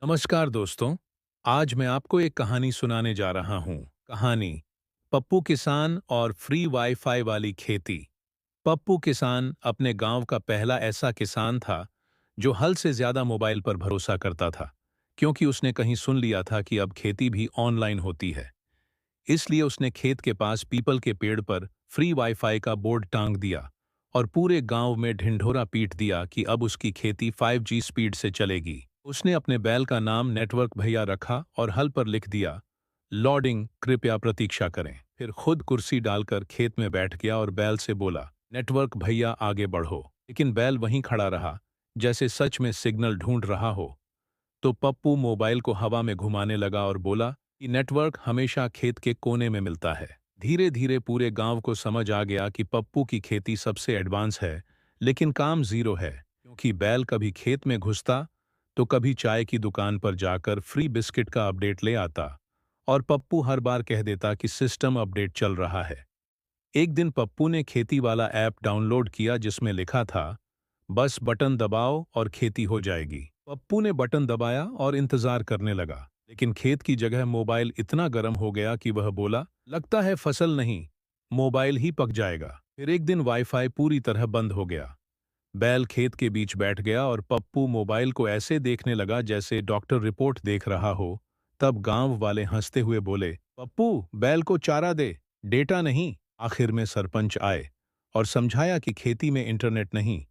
नमस्कार दोस्तों। आज मैं आपको एक कहानी सुनाने जा रहा हूँ। कहानी पप्पू किसान और फ्री वाईफाई वाली खेती। पप्पू किसान अपने गांव का पहला ऐसा किसान था जो हल से ज्यादा मोबाइल पर भरोसा करता था, क्योंकि उसने कहीं सुन लिया था कि अब खेती भी ऑनलाइन होती है। इसलिए उसने खेत के पास पीपल के पेड़ पर फ्री वाईफाई का बोर्ड टांग दिया और पूरे गांव में ढिंढोरा पीट दिया कि अब उसकी खेती 5G स्पीड से चलेगी। उसने अपने बैल का नाम नेटवर्क भैया रखा और हल पर लिख दिया, लॉर्डिंग कृपया प्रतीक्षा करें। फिर खुद कुर्सी डालकर खेत में बैठ गया और बैल से बोला, नेटवर्क भैया आगे बढ़ो। लेकिन बैल वहीं खड़ा रहा, जैसे सच में सिग्नल ढूंढ रहा हो। तो पप्पू मोबाइल को हवा में घुमाने लगा और बोला कि नेटवर्क हमेशा खेत के कोने में मिलता है। धीरे धीरे पूरे गांव को समझ आ गया कि पप्पू की खेती सबसे एडवांस है, लेकिन काम जीरो है, क्योंकि बैल कभी खेत में घुसता तो कभी चाय की दुकान पर जाकर फ्री बिस्किट का अपडेट ले आता, और पप्पू हर बार कह देता कि सिस्टम अपडेट चल रहा है। एक दिन पप्पू ने खेती वाला ऐप डाउनलोड किया जिसमें लिखा था, बस बटन दबाओ और खेती हो जाएगी। पप्पू ने बटन दबाया और इंतजार करने लगा, लेकिन खेत की जगह मोबाइल इतना गर्म हो गया कि वह बोला, लगता है फसल नहीं, मोबाइल ही पक जाएगा। फिर एक दिन वाईफाई पूरी तरह बंद हो गया। बैल खेत के बीच बैठ गया और पप्पू मोबाइल को ऐसे देखने लगा जैसे डॉक्टर रिपोर्ट देख रहा हो। तब गांव वाले हंसते हुए बोले, पप्पू बैल को चारा दे, डेटा नहीं। आखिर में सरपंच आए और समझाया कि खेती में इंटरनेट नहीं,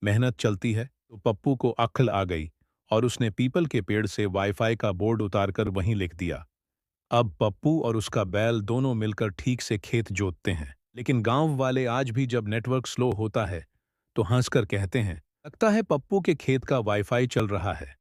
मेहनत चलती है। तो पप्पू को अक्ल आ गई और उसने पीपल के पेड़ से वाईफाई का बोर्ड उतारकर वहीं लिख दिया। अब पप्पू और उसका बैल दोनों मिलकर ठीक से खेत जोतते हैं। लेकिन गांव वाले आज भी जब नेटवर्क स्लो होता है तो हंसकर कहते हैं, लगता है पप्पू के खेत का वाईफाई चल रहा है।